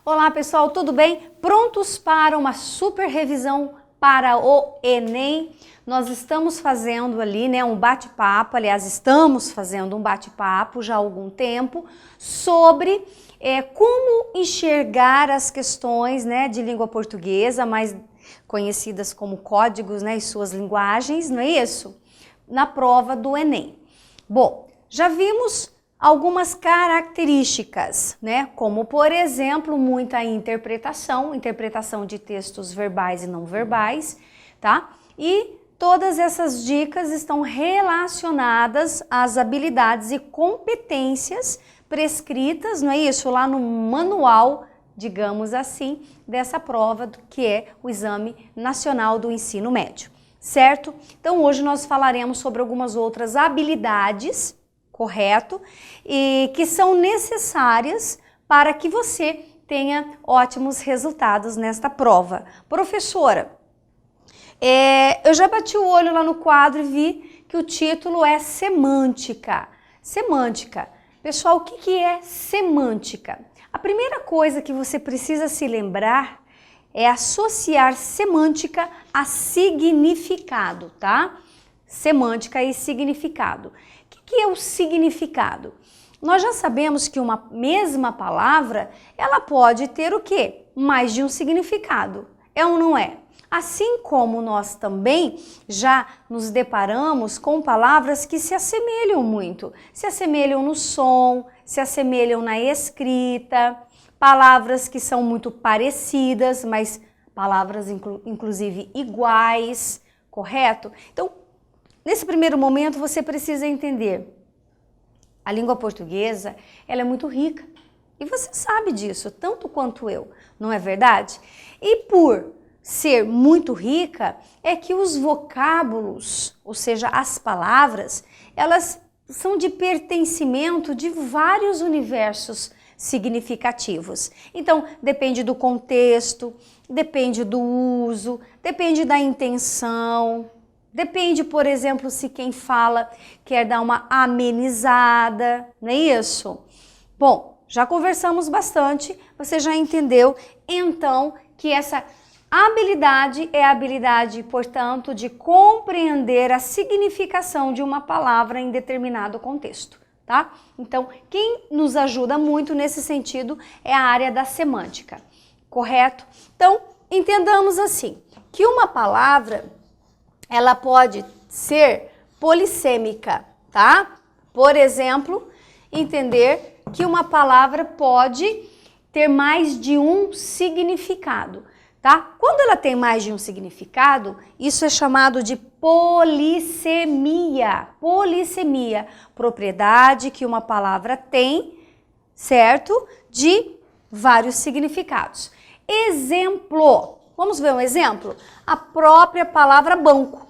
Olá pessoal, tudo bem? Prontos para uma super revisão para o Enem? Nós estamos fazendo ali, né, um bate-papo, aliás, estamos fazendo um bate-papo já há algum tempo sobre como enxergar as questões, né, de língua portuguesa, mais conhecidas como códigos, né, e suas linguagens, não é isso? Na prova do Enem. Bom, já vimos algumas características, né? Como, por exemplo, muita interpretação de textos verbais e não verbais, tá? E todas essas dicas estão relacionadas às habilidades e competências prescritas, não é isso? Lá no manual, digamos assim, dessa prova que é o Exame Nacional do Ensino Médio, certo? Então, hoje nós falaremos sobre algumas outras habilidades, correto? E que são necessárias para que você tenha ótimos resultados nesta prova. Professora, eu já bati o olho lá no quadro e vi que o título é semântica. Semântica. Pessoal, o que é semântica? A primeira coisa que você precisa se lembrar é associar semântica a significado, tá? Semântica e significado. O que é o significado? Nós já sabemos que uma mesma palavra, ela pode ter o quê? Mais de um significado. É ou não é? Assim como nós também já nos deparamos com palavras que se assemelham muito. Se assemelham no som, se assemelham na escrita, palavras que são muito parecidas, mas palavras inclusive iguais, correto? Então, nesse primeiro momento, você precisa entender, a língua portuguesa, ela é muito rica. E você sabe disso, tanto quanto eu, não é verdade? E por ser muito rica, é que os vocábulos, ou seja, as palavras, elas são de pertencimento de vários universos significativos. Então, depende do contexto, depende do uso, depende da intenção. Depende, por exemplo, se quem fala quer dar uma amenizada, não é isso? Bom, já conversamos bastante, você já entendeu, então, que essa habilidade é a habilidade, portanto, de compreender a significação de uma palavra em determinado contexto, tá? Então, quem nos ajuda muito nesse sentido é a área da semântica, correto? Então, entendamos assim, que uma palavra ela pode ser polissêmica, tá? Por exemplo, entender que uma palavra pode ter mais de um significado, tá? Quando ela tem mais de um significado, isso é chamado de polissemia. Polissemia, propriedade que uma palavra tem, certo? De vários significados. Exemplo. Vamos ver um exemplo? A própria palavra banco,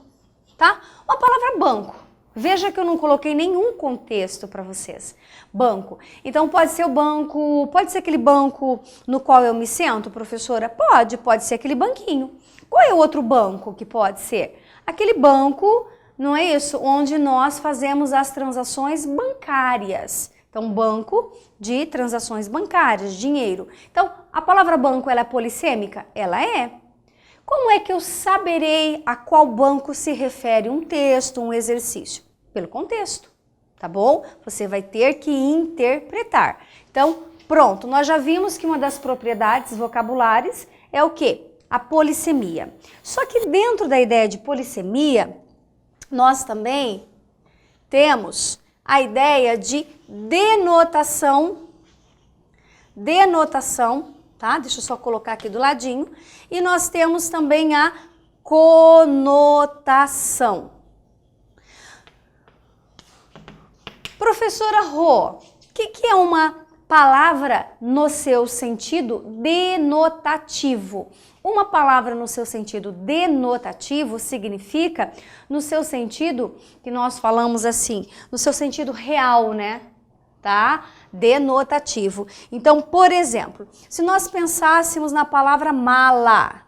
tá? Uma palavra banco. Veja que eu não coloquei nenhum contexto para vocês. Banco. Então pode ser o banco, pode ser aquele banco no qual eu me sento, professora? Pode ser aquele banquinho. Qual é o outro banco que pode ser? Aquele banco, não é isso? Onde nós fazemos as transações bancárias. Então, banco de transações bancárias, dinheiro. Então, a palavra banco, ela é polissêmica? Ela é. Como é que eu saberei a qual banco se refere um texto, um exercício? Pelo contexto, tá bom? Você vai ter que interpretar. Então, pronto, nós já vimos que uma das propriedades vocabulares é o quê? A polissemia. Só que dentro da ideia de polissemia, nós também temos a ideia de denotação, tá? Deixa eu só colocar aqui do ladinho. E nós temos também a conotação. Professora Rô, o que é uma palavra no seu sentido denotativo? Uma palavra no seu sentido denotativo significa no seu sentido, que nós falamos assim, no seu sentido real, né? Tá? Denotativo. Então, por exemplo, se nós pensássemos na palavra mala,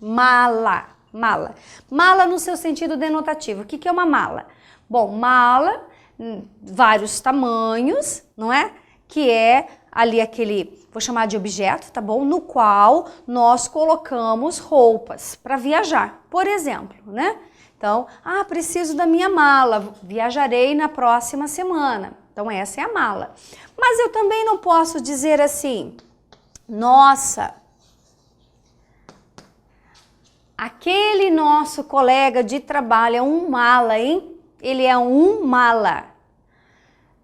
Mala, mala. Mala no seu sentido denotativo. O que é uma mala? Bom, mala, vários tamanhos, não é? Que é ali aquele, vou chamar de objeto, tá bom? No qual nós colocamos roupas para viajar, por exemplo, né? Então, preciso da minha mala, viajarei na próxima semana. Então, essa é a mala. Mas eu também não posso dizer assim, nossa, aquele nosso colega de trabalho é um mala, hein? Ele é um mala.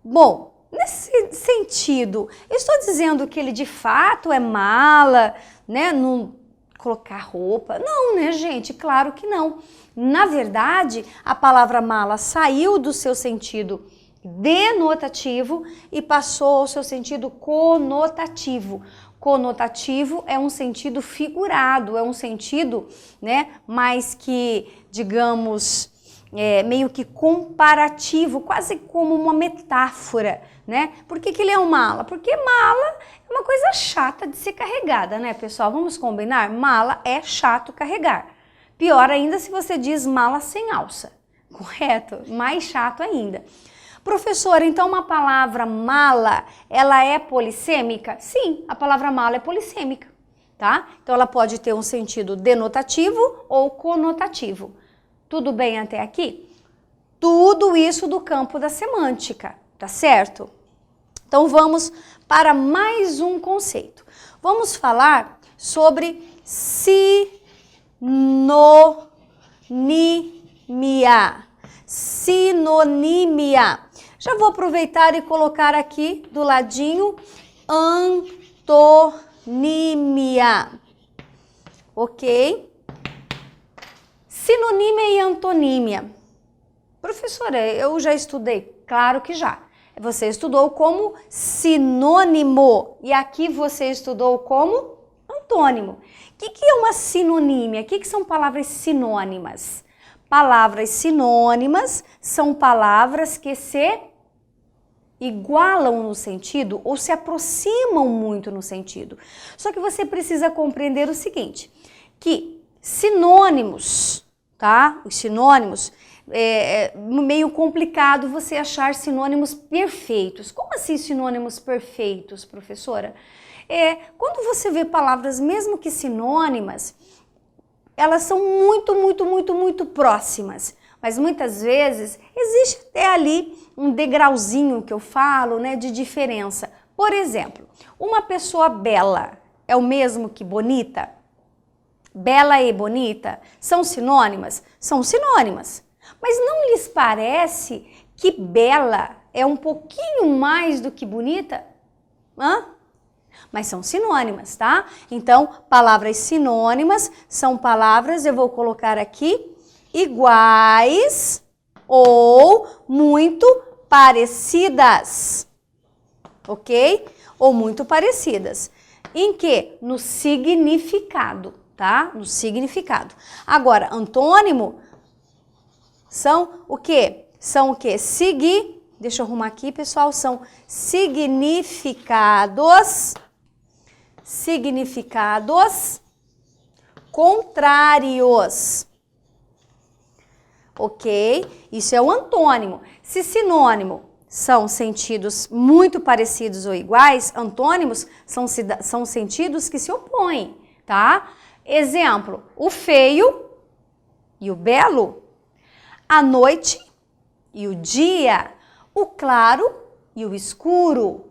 Bom, nesse sentido, eu estou dizendo que ele de fato é mala, né? Não colocar roupa. Não, né, gente? Claro que não. Na verdade, a palavra mala saiu do seu sentido denotativo e passou ao seu sentido conotativo. Conotativo é um sentido figurado, é um sentido, né, mais que, digamos, meio que comparativo, quase como uma metáfora, né? Por que ele é um mala? Porque mala é uma coisa chata de ser carregada, né, pessoal? Vamos combinar? Mala é chato carregar. Pior ainda se você diz mala sem alça, correto? Mais chato ainda. Professora, então uma palavra mala, ela é polissêmica? Sim, a palavra mala é polissêmica, tá? Então ela pode ter um sentido denotativo ou conotativo. Tudo bem até aqui? Tudo isso do campo da semântica, tá certo? Então vamos para mais um conceito. Vamos falar sobre sinonímia. Sinonímia. Já vou aproveitar e colocar aqui do ladinho antonímia. Ok? Sinonímia e antonímia. Professora, eu já estudei. Claro que já. Você estudou como sinônimo e aqui você estudou como antônimo. O que é uma sinonímia? O que são palavras sinônimas? Palavras sinônimas são palavras que se igualam no sentido ou se aproximam muito no sentido. Só que você precisa compreender o seguinte, que sinônimos, tá? Os sinônimos, é meio complicado você achar sinônimos perfeitos. Como assim sinônimos perfeitos, professora? Quando você vê palavras, mesmo que sinônimas, elas são muito próximas. Mas muitas vezes existe até ali um degrauzinho que eu falo, né, de diferença. Por exemplo, uma pessoa bela é o mesmo que bonita? Bela e bonita são sinônimas? São sinônimas. Mas não lhes parece que bela é um pouquinho mais do que bonita? Mas são sinônimas, tá? Então, palavras sinônimas são palavras, eu vou colocar aqui, iguais ou muito parecidas, ok? Ou muito parecidas. Em que? No significado, tá? No significado. Agora, antônimo são o quê? São o quê? Deixa eu arrumar aqui, pessoal. São significados contrários. Ok? Isso é o antônimo. Se sinônimo são sentidos muito parecidos ou iguais, antônimos são sentidos que se opõem, tá? Exemplo, o feio e o belo, a noite e o dia, o claro e o escuro,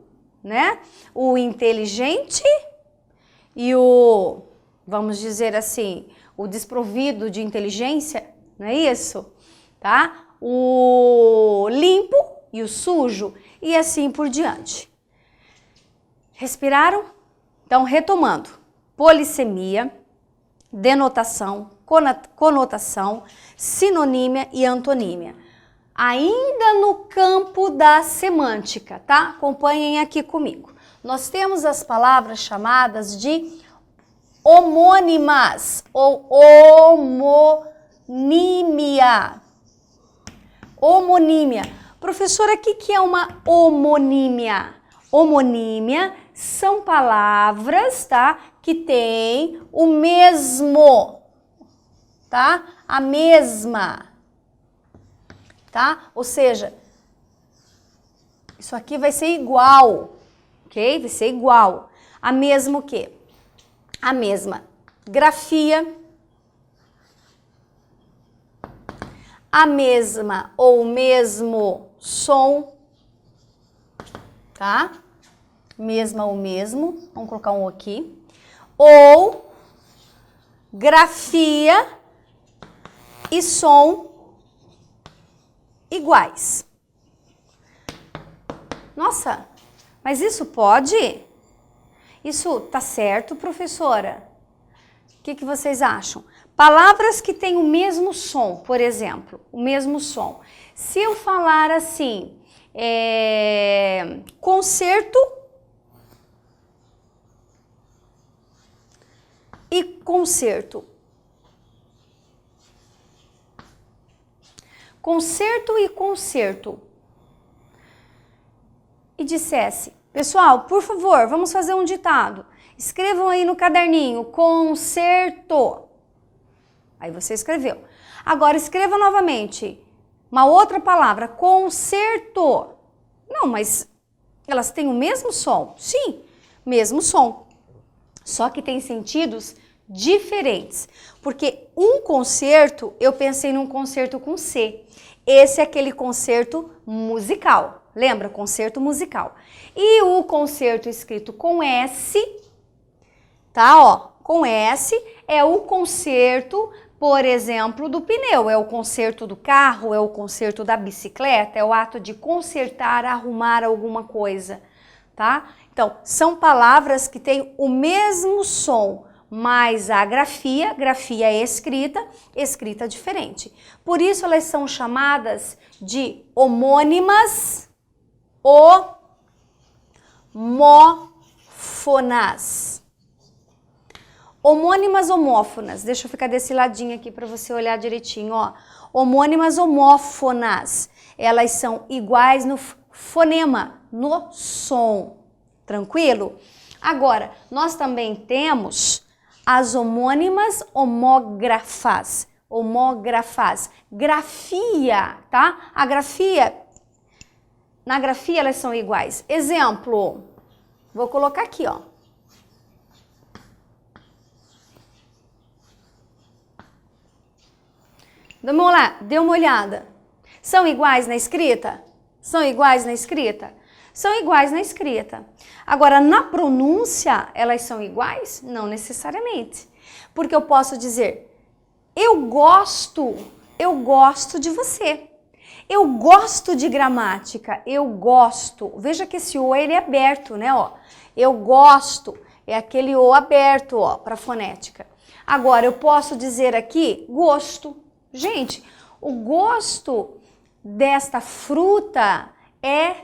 né? O inteligente e o, vamos dizer assim, o desprovido de inteligência, não é isso? Tá? O limpo e o sujo e assim por diante. Respiraram? Então, retomando. Polissemia, denotação, conotação, sinonímia e antonímia. Ainda no campo da semântica, tá? Acompanhem aqui comigo. Nós temos as palavras chamadas de homônimas ou homonímia. Homonímia. Professora, o que é uma homonímia? Homonímia são palavras, tá? Que têm o mesmo tá? A mesma, tá? Ou seja, isso aqui vai ser igual, ok? Vai ser igual. A mesma o quê? A mesma grafia, a mesma ou o mesmo som, tá? Mesma ou mesmo, vamos colocar um aqui. Ou grafia e som iguais. Nossa, mas isso pode? Isso tá certo, professora? O que vocês acham? Palavras que têm o mesmo som, por exemplo, o mesmo som. Se eu falar assim, concerto e concerto. Concerto e concerto. E dissesse, pessoal, por favor, vamos fazer um ditado. Escrevam aí no caderninho, concerto. Aí você escreveu. Agora escreva novamente uma outra palavra, concerto. Não, mas elas têm o mesmo som? Sim, mesmo som. Só que tem sentidos diferentes. Porque um concerto, eu pensei num concerto com C. Esse é aquele concerto musical. Lembra? Concerto musical. E o concerto escrito com S, tá? Ó, com S é o concerto, por exemplo, do pneu. É o concerto do carro, é o concerto da bicicleta, é o ato de consertar, arrumar alguma coisa, tá? Então, são palavras que têm o mesmo som, mas a grafia é escrita, escrita diferente. Por isso elas são chamadas de homônimas homófonas. Homônimas homófonas. Deixa eu ficar desse ladinho aqui para você olhar direitinho, ó. Homônimas homófonas. Elas são iguais no fonema, no som. Tranquilo? Agora, nós também temos as homônimas homógrafas. Homógrafas. Grafia, tá? A grafia, na grafia elas são iguais. Exemplo, vou colocar aqui, ó. Dê uma olhada. São iguais na escrita? São iguais na escrita? São iguais na escrita. Agora, na pronúncia, elas são iguais? Não necessariamente. Porque eu posso dizer, eu gosto de você. Eu gosto de gramática, eu gosto. Veja que esse O ele é aberto, né? Ó. Eu gosto, é aquele O aberto, ó, para fonética. Agora, eu posso dizer aqui, gosto. Gente, o gosto desta fruta é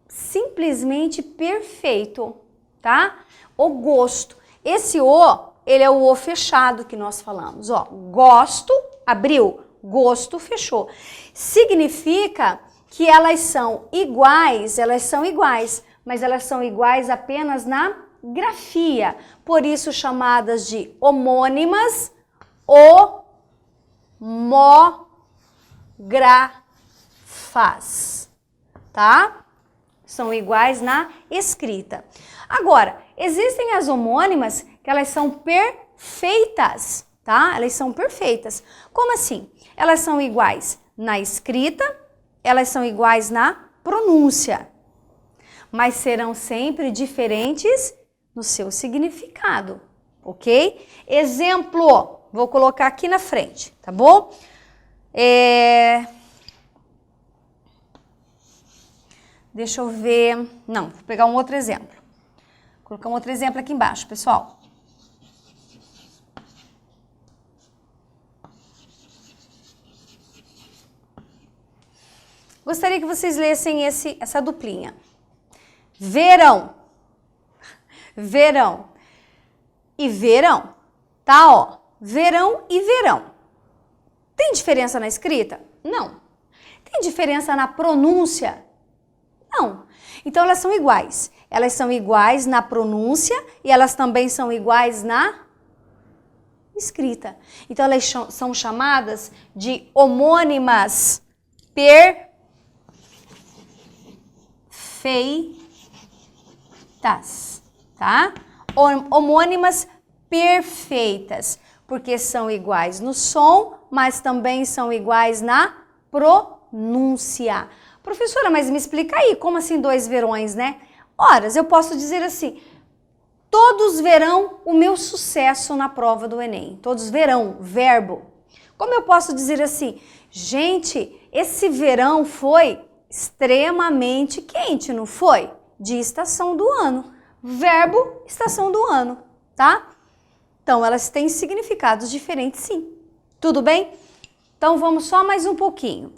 simplesmente perfeito, tá? O gosto. Esse O, ele é o O fechado que nós falamos, ó. Gosto, abriu, gosto, fechou. Significa que elas são iguais, mas elas são iguais apenas na grafia. Por isso chamadas de homônimas homógrafas, tá? São iguais na escrita. Agora, existem as homônimas que elas são perfeitas, tá? Elas são perfeitas. Como assim? Elas são iguais na escrita, elas são iguais na pronúncia, mas serão sempre diferentes no seu significado, ok? Exemplo, vou colocar aqui na frente, tá bom? Deixa eu ver. Não, vou pegar um outro exemplo. Vou colocar um outro exemplo aqui embaixo, pessoal. Gostaria que vocês lessem essa duplinha. Verão. Verão. E verão. Tá, ó. Verão e verão. Tem diferença na escrita? Não. Tem diferença na pronúncia? Não. Então, elas são iguais. Elas são iguais na pronúncia e elas também são iguais na escrita. Então elas são chamadas de homônimas perfeitas, tá? Homônimas perfeitas, porque são iguais no som, mas também são iguais na pronúncia. Professora, mas me explica aí, como assim 2 verões, né? Ora, eu posso dizer assim, todos verão o meu sucesso na prova do Enem. Todos verão, verbo. Como eu posso dizer assim, gente, esse verão foi extremamente quente, não foi? De estação do ano. Verbo, estação do ano, tá? Então, elas têm significados diferentes, sim. Tudo bem? Então, vamos só mais um pouquinho.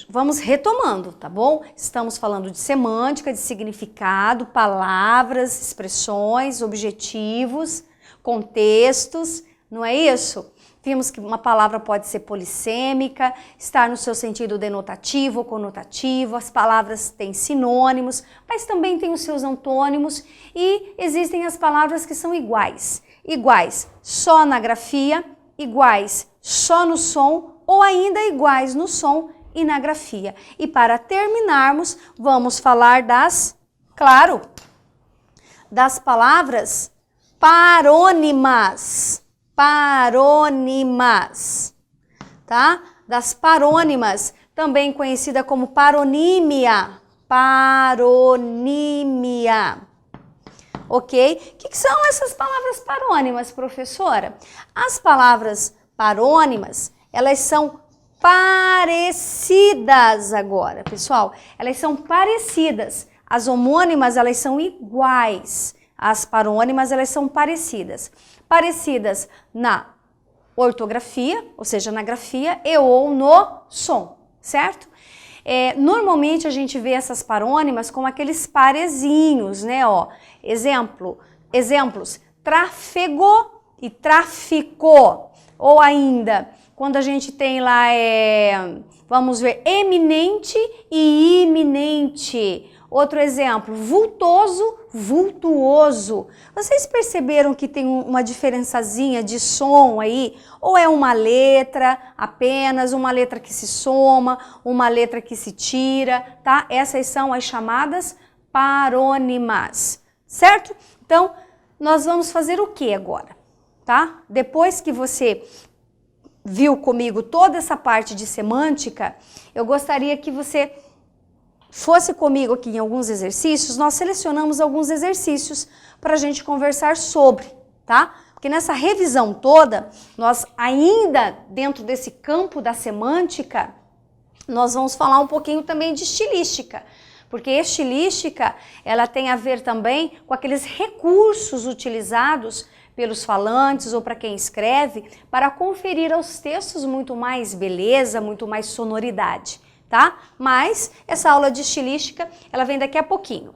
Vamos retomando, tá bom? Estamos falando de semântica, de significado, palavras, expressões, objetivos, contextos, não é isso? Vimos que uma palavra pode ser polissêmica, estar no seu sentido denotativo ou conotativo, as palavras têm sinônimos, mas também têm os seus antônimos e existem as palavras que são iguais. Iguais só na grafia, iguais só no som ou ainda iguais no som e na grafia. E para terminarmos, vamos falar das palavras parônimas. Parônimas, tá? Das parônimas, também conhecida como paronímia. Paronímia. Ok? O que são essas palavras parônimas, professora? As palavras parônimas, elas são parecidas agora, pessoal. Elas são parecidas. As homônimas, elas são iguais. As parônimas, elas são parecidas. Parecidas na ortografia, ou seja, na grafia e ou no som, certo? Normalmente a gente vê essas parônimas com aqueles parezinhos, né? Ó, exemplos, trafegou e traficou. Ou ainda, quando a gente tem lá, vamos ver, eminente e iminente. Outro exemplo, vultoso, vultuoso. Vocês perceberam que tem uma diferençazinha de som aí? Ou é uma letra apenas, uma letra que se soma, uma letra que se tira, tá? Essas são as chamadas parônimas, certo? Então, nós vamos fazer o que agora, tá? Depois que você viu comigo toda essa parte de semântica, eu gostaria que você fosse comigo aqui em alguns exercícios. Nós selecionamos alguns exercícios para a gente conversar sobre, tá? Porque nessa revisão toda, nós ainda dentro desse campo da semântica, nós vamos falar um pouquinho também de estilística, porque estilística, ela tem a ver também com aqueles recursos utilizados pelos falantes ou para quem escreve, para conferir aos textos muito mais beleza, muito mais sonoridade. Tá? Mas essa aula de estilística, ela vem daqui a pouquinho.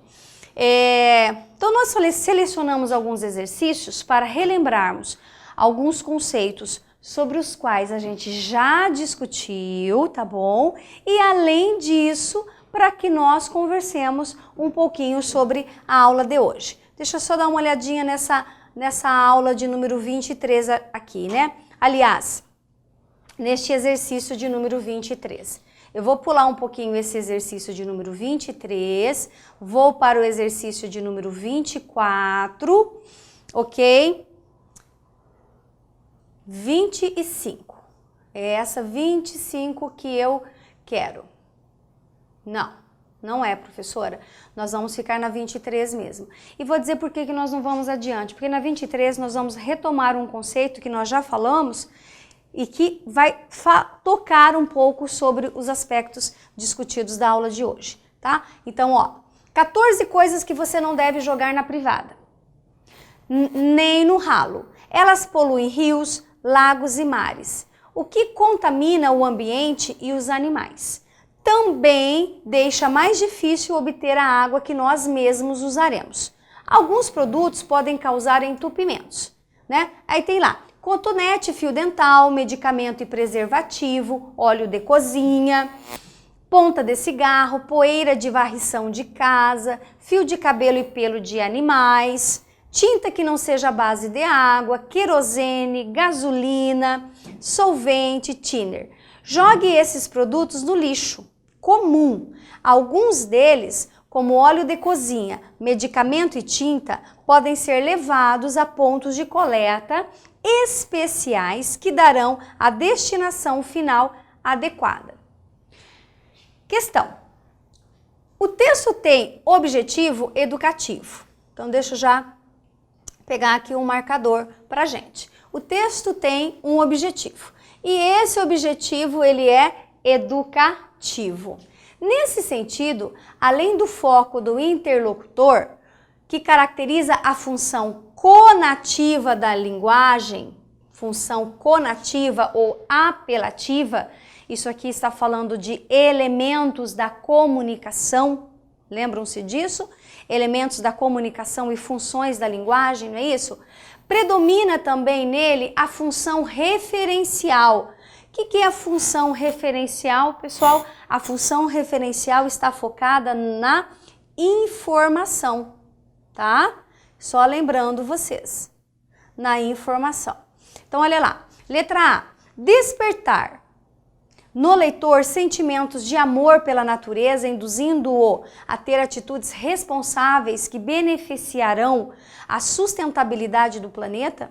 Então, nós selecionamos alguns exercícios para relembrarmos alguns conceitos sobre os quais a gente já discutiu, tá bom? E além disso, para que nós conversemos um pouquinho sobre a aula de hoje. Deixa eu só dar uma olhadinha nessa aula de número 23 aqui, né? Aliás, neste exercício de número 23. Eu vou pular um pouquinho esse exercício de número 23, vou para o exercício de número 24, ok? 25. É essa 25 que eu quero. Não é, professora. Nós vamos ficar na 23 mesmo. E vou dizer por que nós não vamos adiante. Porque na 23 nós vamos retomar um conceito que nós já falamos e que vai tocar um pouco sobre os aspectos discutidos da aula de hoje, tá? Então, ó, 14 coisas que você não deve jogar na privada, nem no ralo. Elas poluem rios, lagos e mares, o que contamina o ambiente e os animais. Também deixa mais difícil obter a água que nós mesmos usaremos. Alguns produtos podem causar entupimentos, né? Aí tem lá, cotonete, fio dental, medicamento e preservativo, óleo de cozinha, ponta de cigarro, poeira de varrição de casa, fio de cabelo e pelo de animais, tinta que não seja à base de água, querosene, gasolina, solvente, thinner. Jogue esses produtos no lixo comum. Alguns deles, como óleo de cozinha, medicamento e tinta, podem ser levados a pontos de coleta especiais que darão a destinação final adequada. Questão. O texto tem objetivo educativo. Então, deixa eu já pegar aqui um marcador para a gente. O texto tem um objetivo. E esse objetivo, ele é educativo. Nesse sentido, além do foco do interlocutor, que caracteriza a função conativa da linguagem, função conativa ou apelativa, isso aqui está falando de elementos da comunicação, lembram-se disso? Elementos da comunicação e funções da linguagem, não é isso? Predomina também nele a função referencial. O que é a função referencial, pessoal? A função referencial está focada na informação, tá? Só lembrando vocês, na informação. Então, olha lá. Letra A. Despertar no leitor sentimentos de amor pela natureza, induzindo-o a ter atitudes responsáveis que beneficiarão a sustentabilidade do planeta.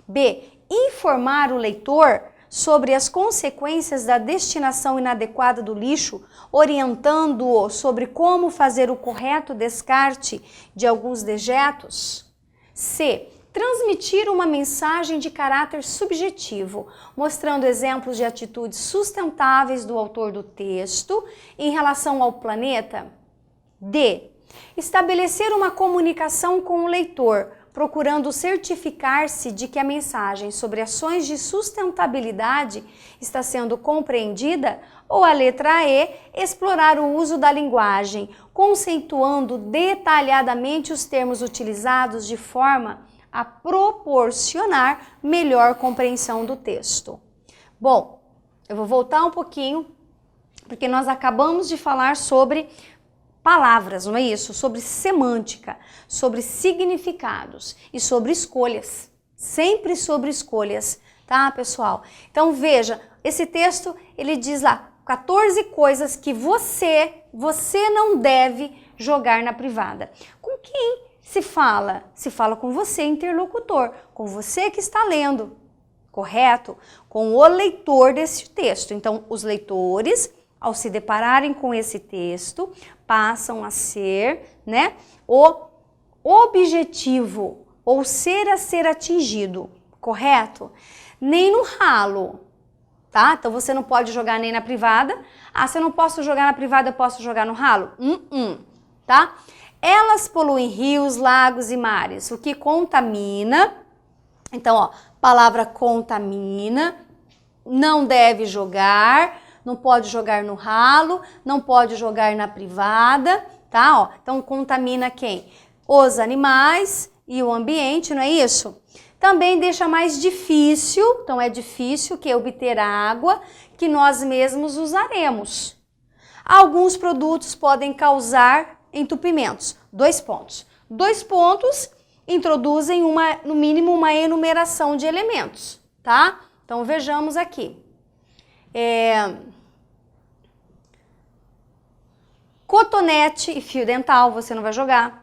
B. Informar o leitor sobre as consequências da destinação inadequada do lixo, orientando-o sobre como fazer o correto descarte de alguns dejetos. C. Transmitir uma mensagem de caráter subjetivo, mostrando exemplos de atitudes sustentáveis do autor do texto em relação ao planeta. D. Estabelecer uma comunicação com o leitor, procurando certificar-se de que a mensagem sobre ações de sustentabilidade está sendo compreendida. Ou a letra E, explorar o uso da linguagem, conceituando detalhadamente os termos utilizados de forma a proporcionar melhor compreensão do texto. Bom, eu vou voltar um pouquinho, porque nós acabamos de falar sobre palavras, não é isso? Sobre semântica, sobre significados e sobre escolhas. Sempre sobre escolhas, tá, pessoal? Então, veja, esse texto, ele diz lá 14 coisas que você não deve jogar na privada. Com quem se fala? Se fala com você, interlocutor, com você que está lendo, correto? Com o leitor desse texto. Então, os leitores, ao se depararem com esse texto, passam a ser, né, o objetivo ou ser a ser atingido, correto? Nem no ralo, tá? Então, você não pode jogar nem na privada. Ah, se eu não posso jogar na privada, eu posso jogar no ralo? Tá? Elas poluem rios, lagos e mares, o que contamina. Então, ó, palavra contamina, não deve jogar, não pode jogar no ralo, não pode jogar na privada, tá? Ó, então, contamina quem? Os animais e o ambiente, não é isso? Também deixa mais difícil, então é difícil que obter água que nós mesmos usaremos. Alguns produtos podem causar entupimentos. 2 pontos. 2 pontos introduzem no mínimo uma enumeração de elementos, tá? Então vejamos aqui. Cotonete e fio dental você não vai jogar.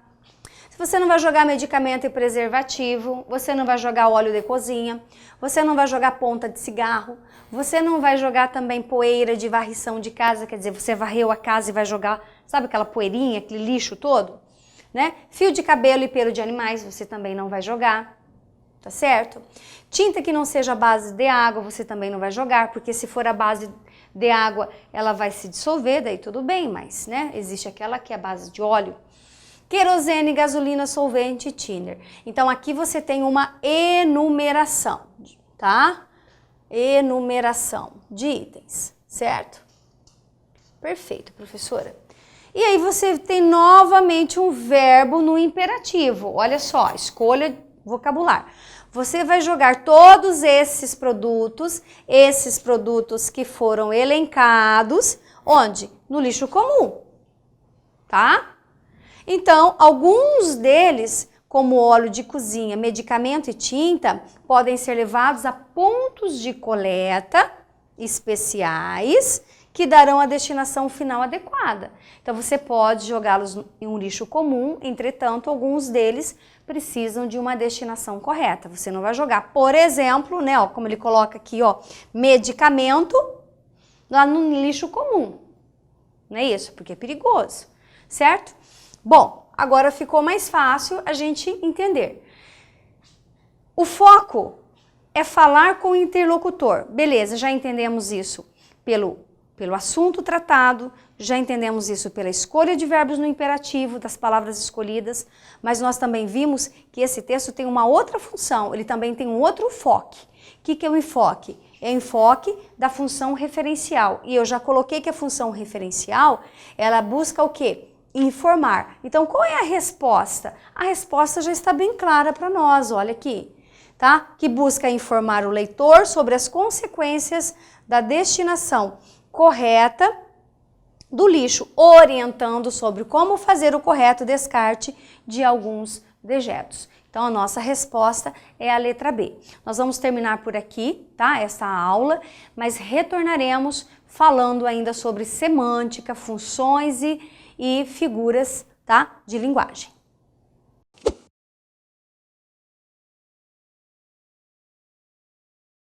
Você não vai jogar medicamento e preservativo, você não vai jogar óleo de cozinha, você não vai jogar ponta de cigarro, você não vai jogar também poeira de varrição de casa, quer dizer, você varreu a casa e vai jogar, sabe aquela poeirinha, aquele lixo todo? Né? Fio de cabelo e pelo de animais você também não vai jogar, tá certo? Tinta que não seja a base de água você também não vai jogar, porque se for a base de água ela vai se dissolver, daí tudo bem, mas né, existe aquela que é a base de óleo. Querosene, gasolina, solvente e thinner. Então, aqui você tem uma enumeração, tá? Enumeração de itens, certo? Perfeito, professora. E aí você tem novamente um verbo no imperativo. Olha só, escolha vocabulário. Você vai jogar todos esses produtos que foram elencados, onde? No lixo comum, tá? Então, alguns deles como óleo de cozinha, medicamento e tinta, podem ser levados a pontos de coleta especiais que darão a destinação final adequada. Então você pode jogá-los em um lixo comum, entretanto, alguns deles precisam de uma destinação correta. Você não vai jogar, por exemplo, né, ó, como ele coloca aqui, ó, medicamento lá no lixo comum. Não é isso? Porque é perigoso, certo? Bom, agora ficou mais fácil a gente entender. O foco é falar com o interlocutor. Beleza, já entendemos isso pelo assunto tratado, já entendemos isso pela escolha de verbos no imperativo, das palavras escolhidas, mas nós também vimos que esse texto tem uma outra função, ele também tem um outro enfoque. O que é o enfoque? É o enfoque da função referencial. E eu já coloquei que a função referencial, ela busca o quê? Informar. Então, qual é a resposta? A resposta já está bem clara para nós, olha aqui, tá? Que busca informar o leitor sobre as consequências da destinação correta do lixo, orientando sobre como fazer o correto descarte de alguns dejetos. Então, a nossa resposta é a letra B. Nós vamos terminar por aqui, tá? Essa aula, mas retornaremos falando ainda sobre semântica, funções e figuras, tá? De linguagem.